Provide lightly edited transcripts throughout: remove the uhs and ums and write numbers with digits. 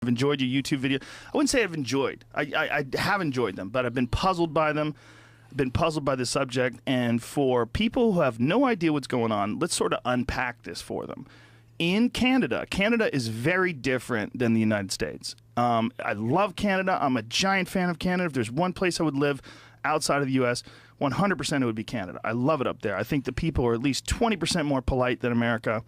I've enjoyed your YouTube video. I wouldn't say I've enjoyed. I have enjoyed them, but I've been puzzled by them. I've been puzzled by the subject. And for people who have no idea what's going on, let's sort of unpack this for them. In Canada, Canada is very different than the United States. I love Canada. I'm a giant fan of Canada. If there's one place I would live outside of the U.S., 100% it would be Canada. I love it up there. I think the people are at least 20% more polite than America.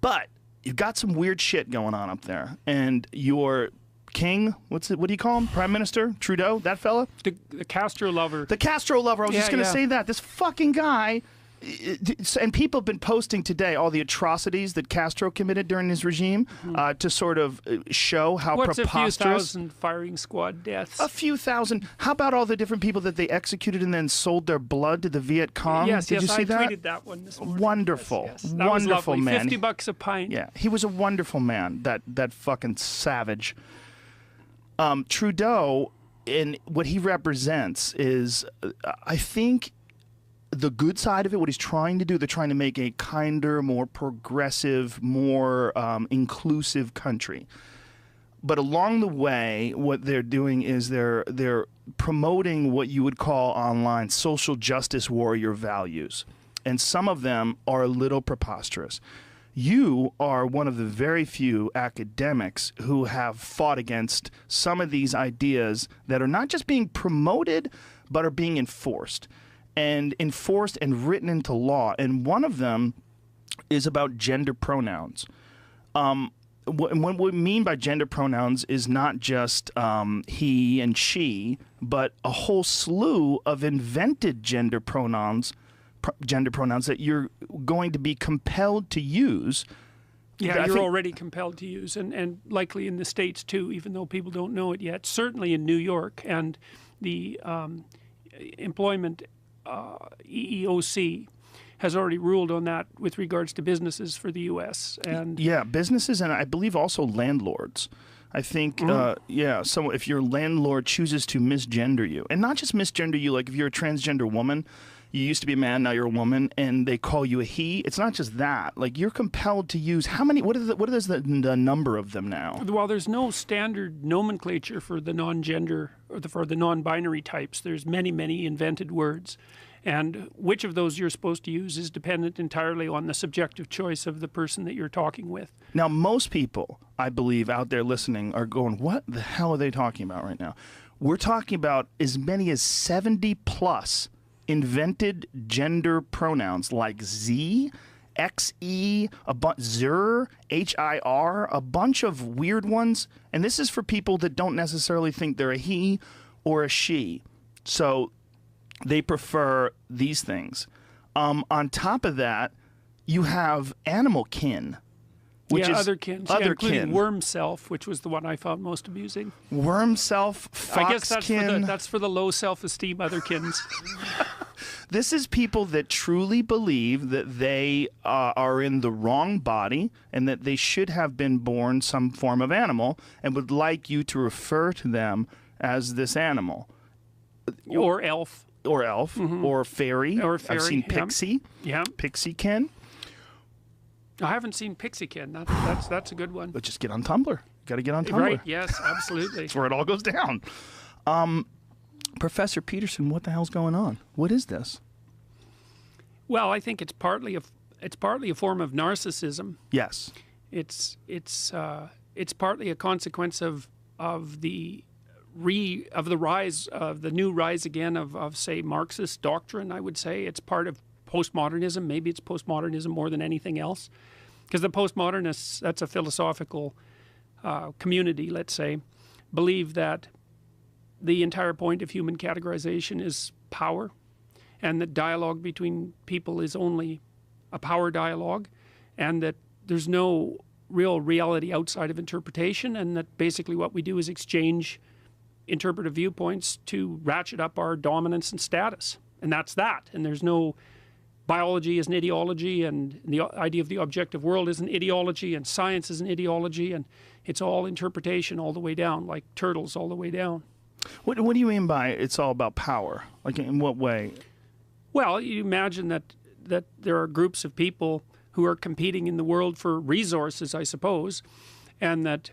But you've got some weird shit going on up there. And your king, what do you call him? Prime Minister? Trudeau? That fella? The Castro lover. The Castro lover. I was just going to say that. This fucking guy... And people have been posting today all the atrocities that Castro committed during his regime to sort of show how preposterous. What's a few thousand firing squad deaths? A few thousand. How about all the different people that they executed and then sold their blood to the Viet Cong? Yes, Did you see I that? tweeted that one this morning. Wonderful. Yes, yes. That wonderful was lovely. man. $50 a pint. Yeah, he was a wonderful man, that fucking savage. Trudeau, and what he represents is, I think, the good side of it, what he's trying to do, they're trying to make a kinder, more progressive, more inclusive country. But along the way, what they're doing is they're promoting what you would call online social justice warrior values. And some of them are a little preposterous. You are one of the very few academics who have fought against some of these ideas that are not just being promoted, but are being enforced. And written into law. And one of them is about gender pronouns. What we mean by gender pronouns is not just he and she, but a whole slew of invented gender pronouns that you're going to be compelled to use. Yeah, you're already compelled to use, and likely in the States too, even though people don't know it yet. Certainly in New York, and the employment EEOC has already ruled on that with regards to businesses for the U.S. and yeah, businesses, and I believe also landlords. I think, so if your landlord chooses to misgender you, and not just misgender you, like if you're a transgender woman, you used to be a man, now you're a woman, and they call you a he. It's not just that. Like, you're compelled to use how many? What is the number of them now? Well, there's no standard nomenclature for the non-gender or for the non-binary types. There's many, many invented words, and which of those you're supposed to use is dependent entirely on the subjective choice of the person that you're talking with. Now, most people, I believe, out there listening are going, "What the hell are they talking about right now?" We're talking about as many as 70 plus invented gender pronouns like Z, XE, ZIR, HIR, a bunch of weird ones. And this is for people that don't necessarily think they're a he or a she. So they prefer these things. On top of that, you have animal kin. Which is other kin, including worm self, which was the one I found most amusing. Worm self, fox I guess kin. that's for the low self-esteem otherkins. This is people that truly believe that they are in the wrong body and that they should have been born some form of animal and would like you to refer to them as this animal. Or elf. Or elf. Or fairy. Or fairy. I've seen pixie. Yeah. Pixie kin. I haven't seen Pixiekin. That's a good one. But just get on Tumblr. You got to get on Tumblr. Right, yes, absolutely. That's where it all goes down. Professor Peterson, what the hell's going on? What is this? Well, I think it's partly a form of narcissism. Yes. It's partly a consequence of the rise of the new rise again of say Marxist doctrine. I would say it's part of postmodernism. Maybe it's postmodernism more than anything else, because the postmodernists, that's a philosophical community, let's say, believe that the entire point of human categorization is power, and that dialogue between people is only a power dialogue, and that there's no real reality outside of interpretation, and that basically what we do is exchange interpretive viewpoints to ratchet up our dominance and status, and that's that. And there's no biology is an ideology, and the idea of the objective world is an ideology, and science is an ideology, and it's all interpretation all the way down, like turtles all the way down. What do you mean by it's all about power? Like, in what way? Well, you imagine that there are groups of people who are competing in the world for resources, I suppose, and that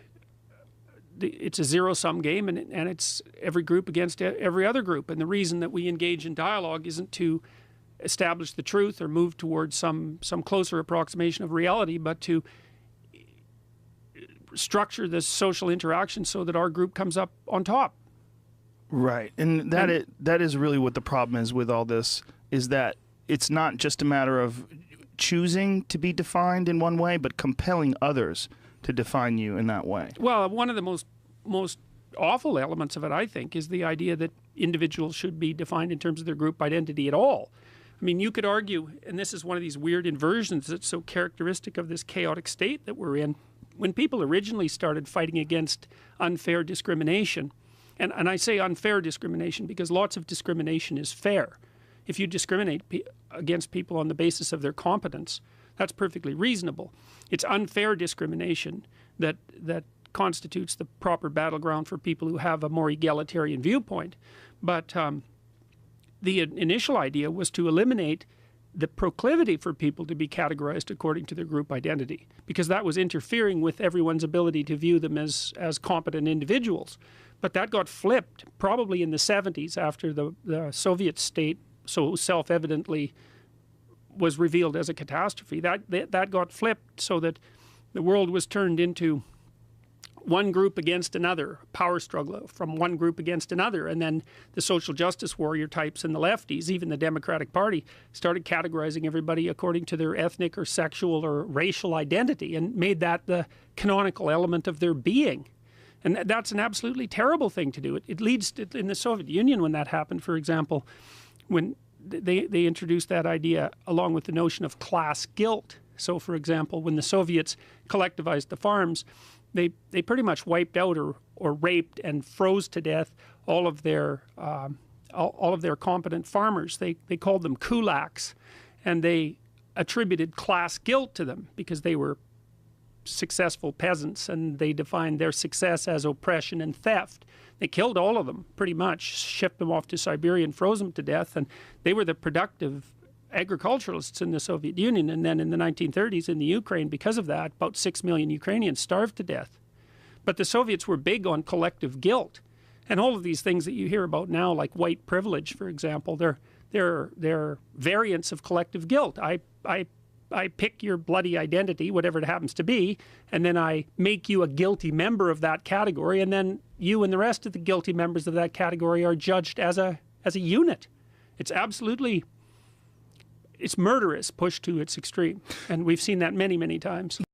it's a zero-sum game, and it's every group against every other group. And the reason that we engage in dialogue isn't to establish the truth or move towards some closer approximation of reality, but to structure this social interaction so that our group comes up on top. Right. And that is really what the problem is with all this, is that it's not just a matter of choosing to be defined in one way, but compelling others to define you in that way. Well, one of the most awful elements of it, I think, is the idea that individuals should be defined in terms of their group identity at all. I mean, you could argue, and this is one of these weird inversions that's so characteristic of this chaotic state that we're in, when people originally started fighting against unfair discrimination, and I say unfair discrimination because lots of discrimination is fair. If you discriminate against people on the basis of their competence, that's perfectly reasonable. It's unfair discrimination that constitutes the proper battleground for people who have a more egalitarian viewpoint. But the initial idea was to eliminate the proclivity for people to be categorized according to their group identity, because that was interfering with everyone's ability to view them as competent individuals. But that got flipped probably in the 70s after the Soviet state so self-evidently was revealed as a catastrophe. That got flipped so that the world was turned into one group against another, power struggle from one group against another, and then the social justice warrior types and the lefties, even the Democratic Party, started categorizing everybody according to their ethnic or sexual or racial identity and made that the canonical element of their being. And that's an absolutely terrible thing to do. It leads to, in the Soviet Union, when that happened, for example, when they introduced that idea along with the notion of class guilt. So, for example, when the Soviets collectivized the farms, they pretty much wiped out or raped and froze to death all of their competent farmers. They called them kulaks, and they attributed class guilt to them because they were successful peasants, and they defined their success as oppression and theft. They killed all of them, pretty much, shipped them off to Siberia and froze them to death, and they were the productive agriculturalists in the Soviet Union. And then in the 1930s in the Ukraine, because of that, about 6 million Ukrainians starved to death. But the Soviets were big on collective guilt, and all of these things that you hear about now, like white privilege, for example, they're variants of collective guilt. I pick your bloody identity, whatever it happens to be, and then I make you a guilty member of that category, and then you and the rest of the guilty members of that category are judged as a unit. It's absolutely, it's murderous pushed to its extreme, and we've seen that many, many times.